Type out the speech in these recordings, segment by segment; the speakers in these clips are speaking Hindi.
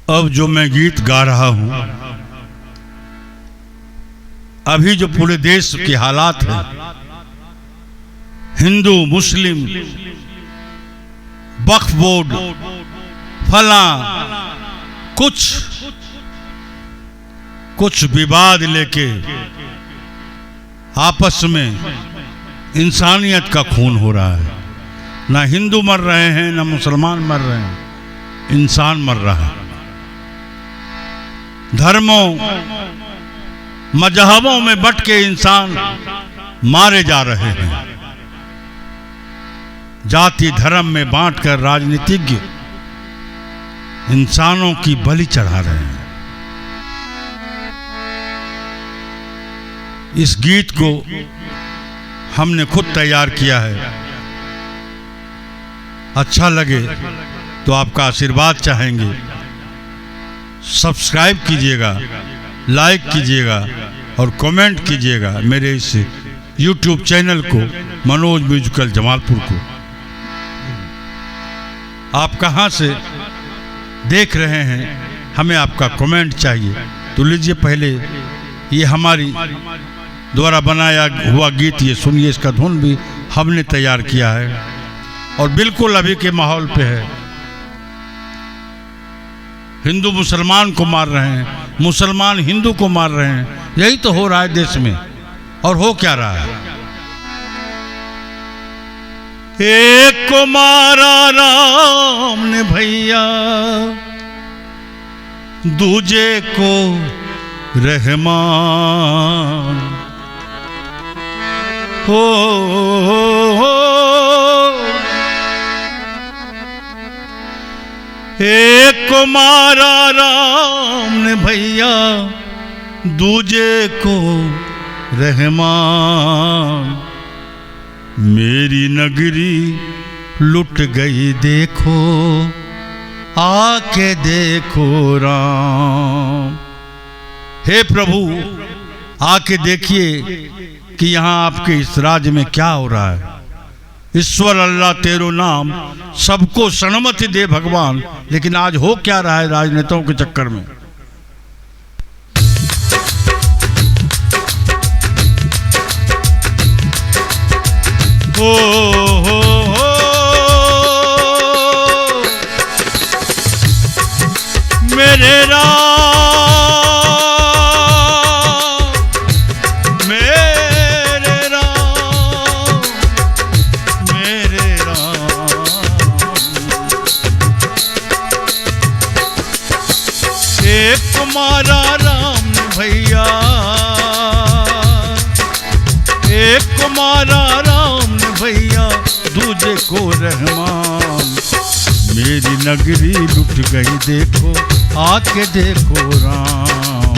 अब जो मैं गीत गा रहा हूं, अभी जो पूरे देश के हालात हैं, हिंदू मुस्लिम वक्फ बोर्ड फला कुछ विवाद लेके आपस में इंसानियत का खून हो रहा है। ना हिंदू मर रहे हैं, ना मुसलमान मर रहे हैं, इंसान मर रहा है। धर्मों मजहबों में बंट के इंसान मारे जा रहे हैं। जाति धर्म में बांटकर राजनीतिज्ञ इंसानों की बलि चढ़ा रहे हैं। इस गीत को हमने खुद तैयार किया है। अच्छा लगे तो आपका आशीर्वाद चाहेंगे। सब्सक्राइब कीजिएगा, लाइक कीजिएगा और कमेंट कीजिएगा मेरे इस YouTube चैनल को, मनोज म्यूजिकल जमालपुर को। आप कहां से देख रहे हैं, हमें आपका कमेंट चाहिए। तो लीजिए, पहले ये हमारी द्वारा बनाया हुआ गीत ये सुनिए। इसका धुन भी हमने तैयार किया है और बिल्कुल अभी के माहौल पे है। हिंदू मुसलमान को मार रहे हैं, मुसलमान हिंदू को मार रहे हैं। यही तो हो रहा है देश में। और हो क्या रहा है? एक को मारा राम ने भैया, दूजे को रहमान। हो एक को मारा राम ने भैया, दूजे को रहमान। मेरी नगरी लुट गई देखो, आके देखो राम। हे प्रभु, आके देखिए कि यहाँ आपके इस राज्य में क्या हो रहा है। ईश्वर अल्लाह तेरो नाम, सबको सन्मति दे भगवान। लेकिन आज हो क्या रहा है राजनेताओं के चक्कर में? हो मेरे मारा राम ने भैया, एक को मारा राम ने भैया, दूजे को रहमान। मेरी नगरी लुट गई देखो, आके देखो राम।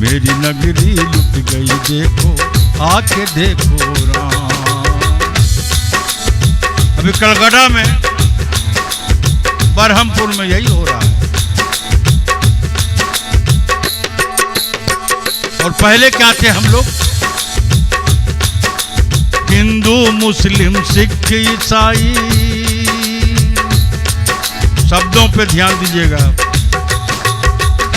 मेरी नगरी लुट गई देखो, आके देखो राम। अभी कलकत्ता में, बरहमपुर में यही हो रहा है। और पहले क्या थे हम लोग? हिंदू मुस्लिम सिख ईसाई। शब्दों पे ध्यान दीजिएगा।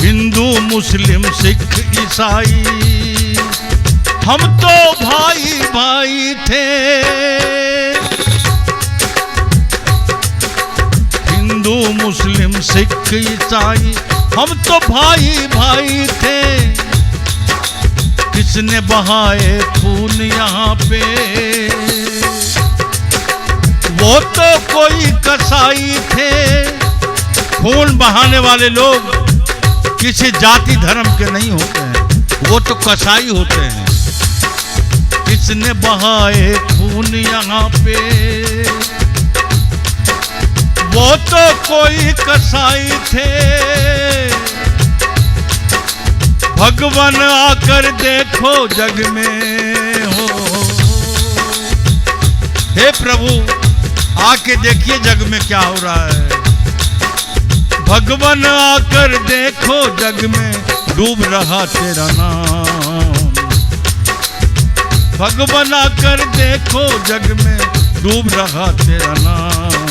हिंदू मुस्लिम सिख ईसाई, हम तो भाई भाई थे। हिंदू मुस्लिम सिख ईसाई, हम तो भाई भाई थे। किसने बहाए खून यहाँ पे? वो तो कोई कसाई थे। खून बहाने वाले लोग किसी जाति धर्म के नहीं होते हैं, वो तो कसाई होते हैं। किसने बहाए खून यहाँ पे? वो तो कोई कसाई थे। भगवान आकर देखो जग में हो। हे प्रभु, आके देखिए जग में क्या हो रहा है। भगवान आकर देखो जग में, डूब रहा तेरा नाम। भगवान आकर देखो जग में, डूब रहा तेरा नाम।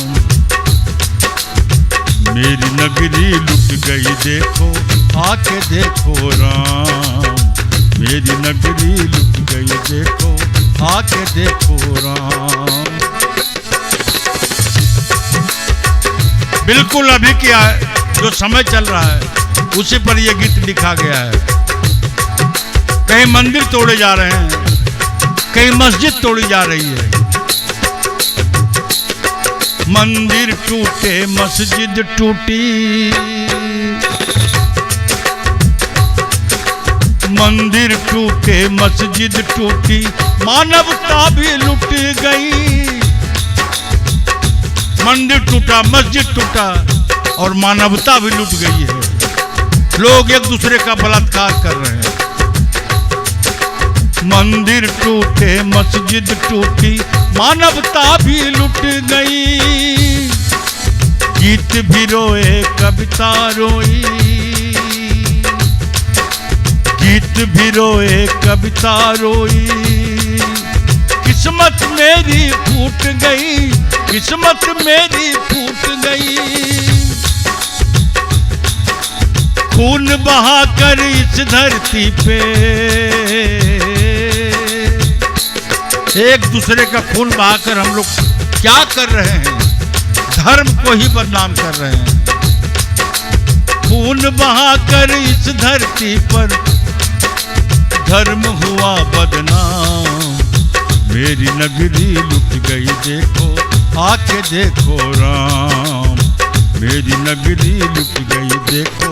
मेरी नगरी लुट गई देखो आके देखो राम। मेरी नगरी लुट गई देखो आके देखो राम। बिल्कुल अभी क्या जो समय चल रहा है उसी पर यह गीत लिखा गया है। कहीं मंदिर तोड़े जा रहे हैं, कहीं मस्जिद तोड़ी जा रही है। मंदिर टूटे मस्जिद टूटी, मंदिर टूटे मस्जिद टूटी, मानवता भी लुट गई। मंदिर टूटा, मस्जिद टूटा और मानवता भी लुट गई है। लोग एक दूसरे का बलात्कार कर रहे हैं। मंदिर टूटे मस्जिद टूटी, मानवता भी लुट गई। गीत भी रोए कविता रोई, गीत भी रोए कविता रोई। किस्मत मेरी फूट गई, किस्मत मेरी फूट गई। खून बहाकर इस धरती पे, एक दूसरे का खून बहाकर हम लोग क्या कर रहे हैं? धर्म को ही बदनाम कर रहे हैं। खून बहाकर इस धरती पर धर्म हुआ बदनाम। मेरी नगरी लुट गई देखो आके देखो राम। मेरी नगरी लुट गई देखो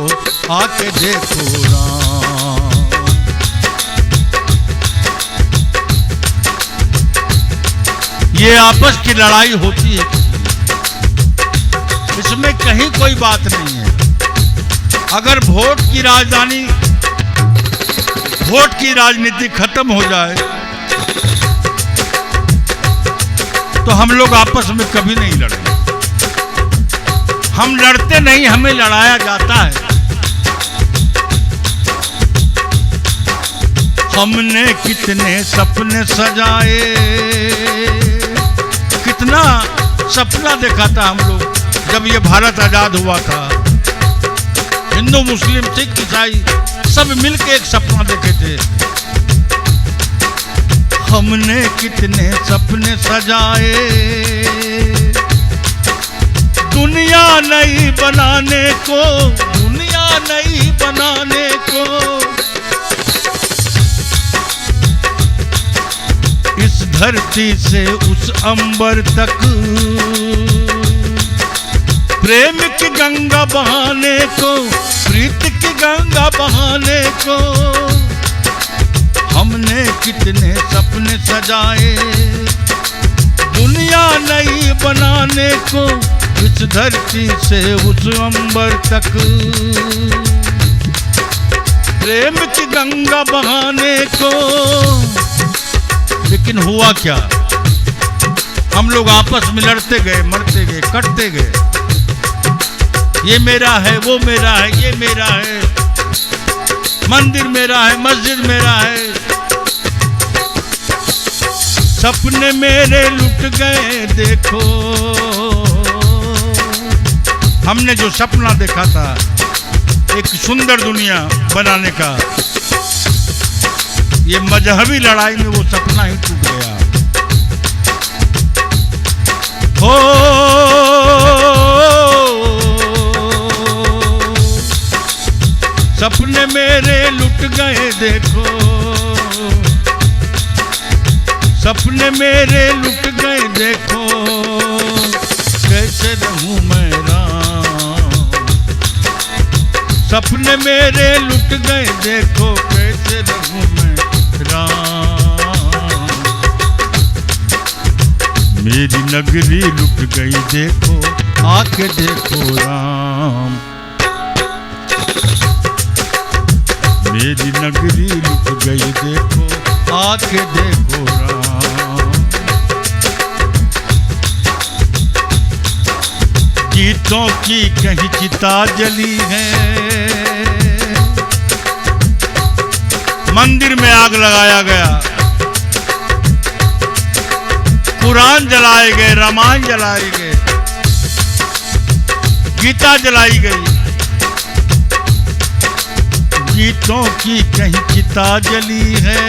आके देखो राम। ये आपस की लड़ाई होती है, इसमें कहीं कोई बात नहीं है। अगर वोट की राजधानी, वोट की राजनीति खत्म हो जाए तो हम लोग आपस में कभी नहीं लड़ेंगे। हम लड़ते नहीं, हमें लड़ाया जाता है। हमने कितने सपने सजाए, कितना सपना देखा था हम लोग जब ये भारत आजाद हुआ था। हिंदू मुस्लिम सिख ईसाई सब मिलके एक सपना देखे थे। हमने कितने सपने सजाए, दुनिया नई बनाने को, दुनिया नई बनाने को। इस धरती से उस अंबर तक प्रेम की गंगा बहाने को, प्रीत की गंगा बहाने को। हमने कितने सपने सजाए, दुनिया नई बनाने को। इस धरती से उस अंबर तक प्रेम की गंगा बहाने को। लेकिन हुआ क्या? हम लोग आपस में लड़ते गए, मरते गए, कटते गए। ये मेरा है, वो मेरा है, ये मेरा है, मंदिर मेरा है, मस्जिद मेरा है। सपने मेरे लुट गए देखो। हमने जो सपना देखा था एक सुंदर दुनिया बनाने का, ये मजहबी लड़ाई में वो सपना ही टूट गया। हो सपने मेरे लुट गए देखो, सपने मेरे लुट गए देखो। कैसे रहूं मैं राम, सपने मेरे लुट गए देखो। कैसे रहूं मैं राम। मेरी नगरी लुट गई देखो आके देखो राम। मेरी नगरी लुट गई देखो आके देखो राम। गीतों की कहीं चिता जली है, मंदिर में आग लगाया गया, कुरान जलाए गए, रामायण जलाए गए। गीता जलाई गई। गीतों की कहीं चिता जली है,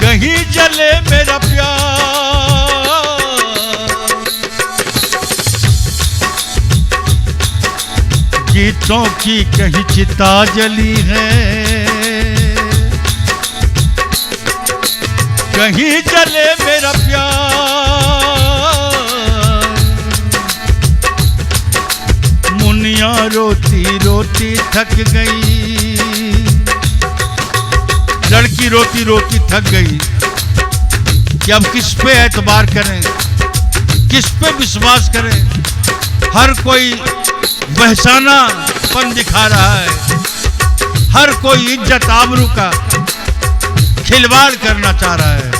कहीं जले मेरा प्यार। गीतों की कहीं चिता जली है, कहीं जले मेरा प्यार। मुनिया रोती रोती थक गई, लड़की रोती रोती थक गई कि अब किस पे एतबार करें, किस पे विश्वास करें। हर कोई बहसानापन दिखा रहा है, हर कोई इज्जत आबरू का खिलवाड़ करना चाह रहा है।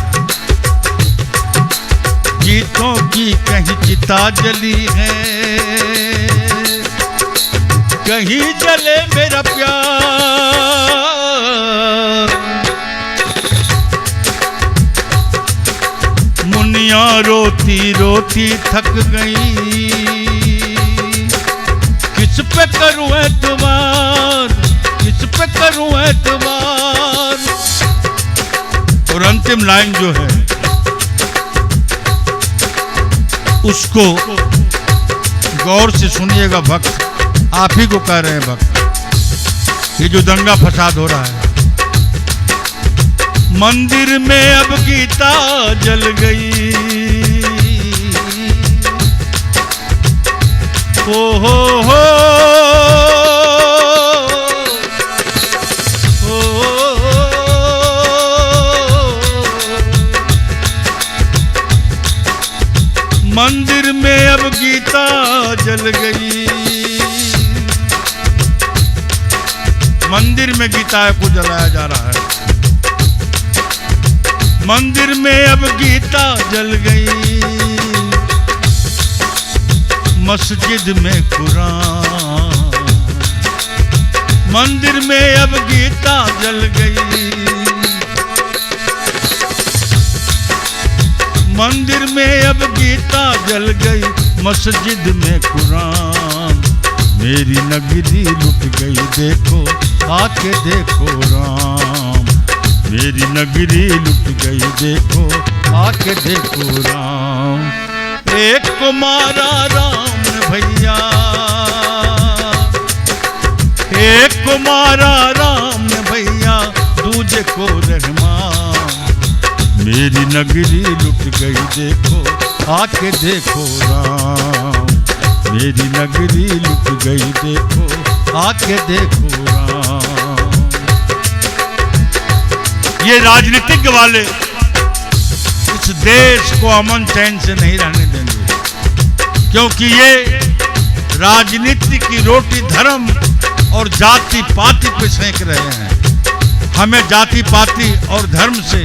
गीतों की कहीं चिता जली है, कहीं जले मेरा प्यार। मुनिया रोती रोती थक गई, किस पे करूं एतबार, किस पे करूं एतबार। और अंतिम लाइन जो है उसको गौर से सुनिएगा भक्त, आप ही को कह रहे हैं भक्त। ये जो दंगा फसाद हो रहा है, मंदिर में अब गीता जल गई। ओ हो मंदिर में अब गीता जल गई। मंदिर में गीता को जलाया जा रहा है। मंदिर में अब गीता जल गई, मस्जिद में कुरान। मंदिर में अब गीता जल गई, मंदिर में अब गीता जल गई, मस्जिद में कुरान। मेरी नगरी लुट गई देखो, आके देखो राम। मेरी नगरी लुट गई देखो, आके देखो राम। एक को मारा राम ने भैया, एक को मारा राम ने भैया, दूजे को रहमान। मेरी नगरी लुट गई देखो, आके देखो राम। मेरी नगरी लुट गई देखो, आके देखो राम। ये राजनीतिज्ञ वाले इस देश को अमन चैन से नहीं रहने देंगे, क्योंकि ये राजनीति की रोटी धर्म और जाति पाति पे सेंक रहे हैं। हमें जाति पाति और धर्म से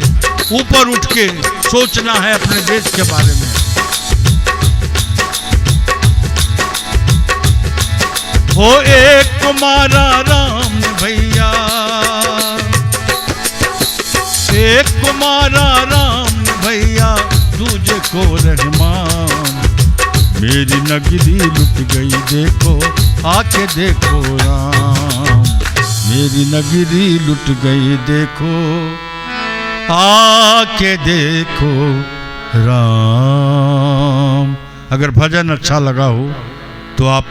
ऊपर उठ के सोचना है अपने देश के बारे में। वो एक को मारा राम ने भैया, एक को मारा राम ने भैया, दूजे को रहमान। मेरी नगरी लुट गई देखो, आके देखो राम। मेरी नगरी लुट गई देखो, आके देखो राम। अगर भजन अच्छा लगा हो तो आप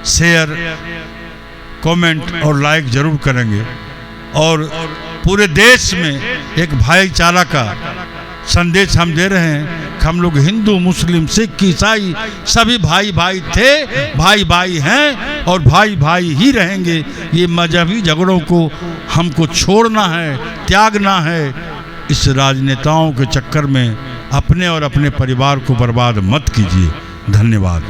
शेयर, कमेंट और लाइक जरूर करेंगे। और पूरे देश में एक भाईचारा का संदेश हम दे रहे हैं। हम लोग हिंदू, मुस्लिम, सिख, ईसाई सभी भाई भाई थे, भाई भाई हैं और भाई भाई ही रहेंगे। ये मजहबी झगड़ों को हमको छोड़ना है, त्यागना है। इस राजनेताओं के चक्कर में अपने और अपने परिवार को बर्बाद मत कीजिए। धन्यवाद।